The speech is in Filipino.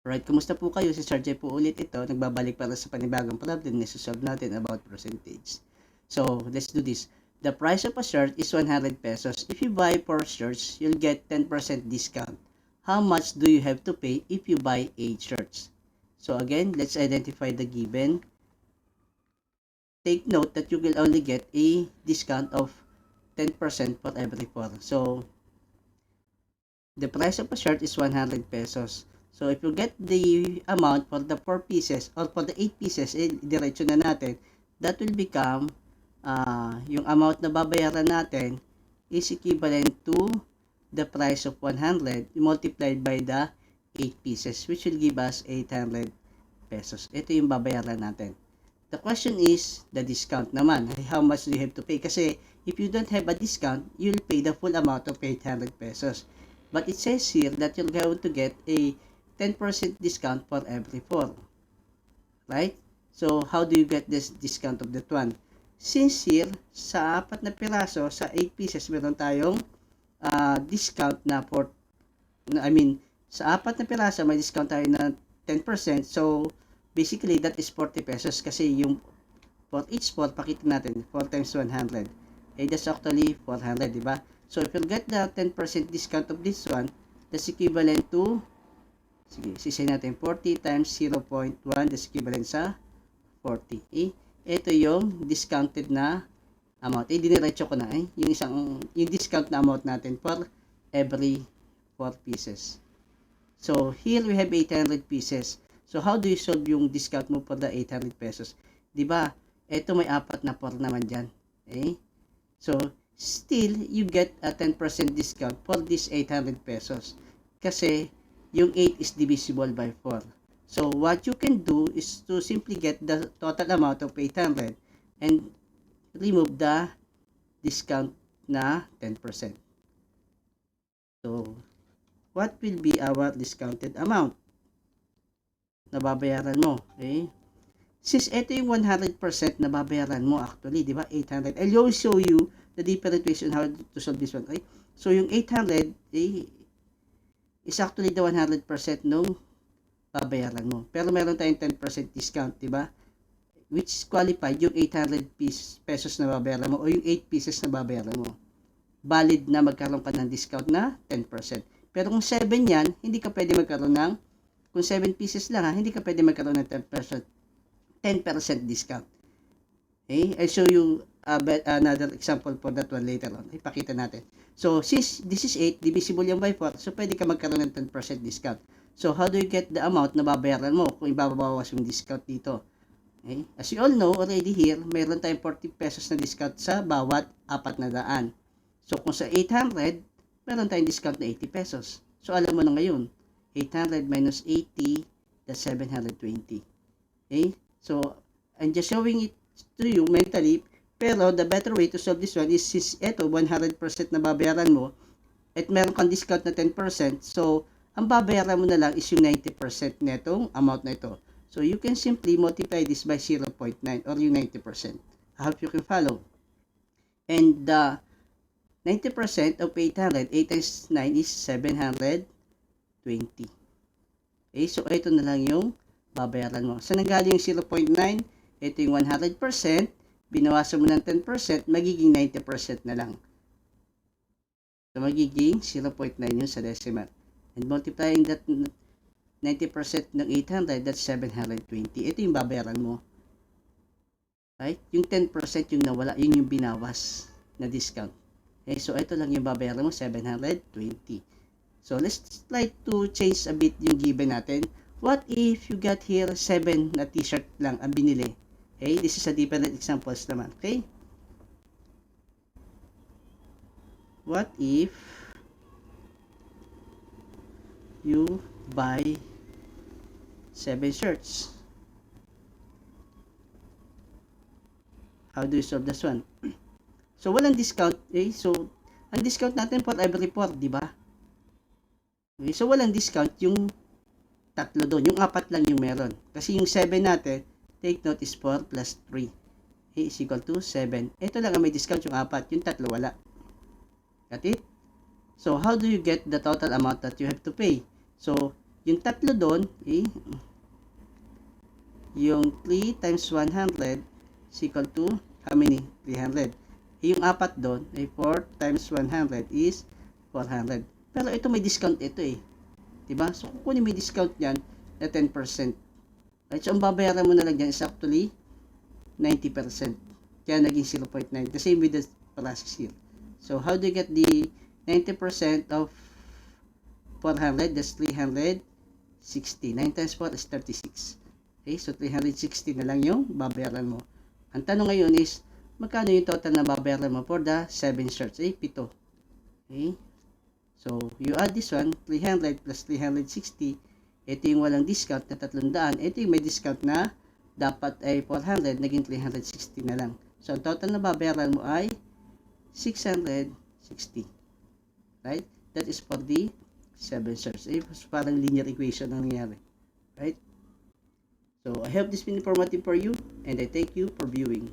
Alright, kumusta po kayo? Si Sir Jay po ulit ito. Nagbabalik para sa panibagong problem na solve natin about percentage. So, let's do this. The price of a shirt is 100 pesos. If you buy 4 shirts, you'll get 10% discount. How much do you have to pay if you buy 8 shirts? So again, let's identify the given. Take note that you will only get a discount of 10% for every 4. So, the price of a shirt is 100 pesos. So, if you get the amount for the 4 pieces or for the 8 pieces, diretso na natin, that will become, yung amount na babayaran natin is equivalent to the price of 100 multiplied by the 8 pieces, which will give us 800 pesos. Ito yung babayaran natin. The question is, the discount naman. How much do you have to pay? Kasi, if you don't have a discount, you'll pay the full amount of 800 pesos. But it says here that you're going to get a 10% discount for every 4. Right? So, how do you get this discount of that one? Since here, sa 4 na piraso, sa 8 pieces, meron tayong discount na sa 4 na piraso, may discount tayo na 10%. So, basically, that is 40 pesos. Kasi yung for each 4, pakita natin, 4 times 100. That's actually 400, di ba? So, if you'll get the 10% discount of this one, that's equivalent to, sige, sisay natin, 40 times 0.1, that's equivalent sa 40. Ito yung discounted na amount. Diniretso ko na, yung discount na amount natin for every 4 pieces. So, here we have 800 pieces. So, how do you solve yung discount mo for the 800 pesos? Diba? Ito may 4 na 4 naman dyan. So, still, you get a 10% discount for this 800 pesos. Kasi, yung 8 is divisible by 4. So, what you can do is to simply get the total amount of 800 and remove the discount na 10%. So, what will be our discounted amount na babayaran mo? Since ito yung 100% na babayaran mo actually, di ba? 800. I'll show you the different ways on how to solve this one. So, yung 800 is actually the 100% nung babayaran mo. Pero meron tayong 10% discount, di ba? Which is qualified yung 800 pesos na babayaran mo o yung 8 pieces na babayaran mo. Valid na magkaroon ka ng discount na 10%. Pero kung 7 yan, hindi ka pwede magkaroon ng, kung 7 pieces lang hindi ka pwede magkaroon ng 10% discount. I'll show you another example for that one later on. Ipakita natin. So, since this is 8, divisible yan by 4, so pwede ka magkaroon ng 10% discount. So, how do you get the amount na babayaran mo kung ibabawas yung discount dito? As you all know, already here, mayroon tayong 40 pesos na discount sa bawat 400. So, kung sa 800, meron tayong discount na 80 pesos. So, alam mo na ngayon, 800 minus 80, that's 720. So, I'm just showing it to you mentally, pero the better way to solve this one is since ito, 100% na babayaran mo, at meron kang discount na 10%, so, ang babayaran mo na lang is yung 90% netong amount na ito. So, you can simply multiply this by 0.9 or yung 90%. I hope you can follow. And the 90% of 800, 8 times 9 is 720. So, ito na lang yung babayaran mo. So, nanggaling yung 0.9, ito yung 100%, binawasan mo ng 10%, magiging 90% na lang. So, magiging 0.9 yung sa decimal. And multiplying that 90% ng 800, that's 720. Ito yung babayaran mo. Right? Yung 10% yung nawala, yun yung binawas na discount. So, ito lang yung babayaran mo, 720. So, let's try to change a bit yung given natin. What if you got here 7 na t-shirt lang ang binili? This is a different examples naman. What if you buy 7 shirts? How do you solve this one? So, walang discount. So, ang discount natin for every 4, di ba? So, walang discount yung tatlo doon. Yung 4 lang yung meron. Kasi yung 7 natin, take note is 4 plus 3. Is equal to 7. Ito lang ang may discount yung 4. Yung tatlo wala. Got it? So, how do you get the total amount that you have to pay? So, Yung tatlo doon, okay, yung 3 times 100 is equal to how many? 300. Yung apat doon, ay 4 times 100 is 400. Pero ito may discount ito eh. Diba? So, kukunin mo yung discount yan na 10%. Right? So, ang babayaran mo na lang dyan is actually 90%. Kaya naging 0.9. The same with the process here. So, how do you get the 90% of 400? That's 360. 9 times 4 is 36. Okay, so 360 na lang yung babayaran mo. Ang tanong ngayon is, magkano yung total na babayaran mo for the 7 shirts? 7. Okay, so you add this one, 300 plus 360. Ito yung walang discount na 300. Ito yung may discount na dapat ay 400, naging 360 na lang. So, ang total na babayaran mo ay 660. Right? That is for the 7 shirts. Parang linear equation ang nangyari. Right? So, I hope this been informative for you, and I thank you for viewing.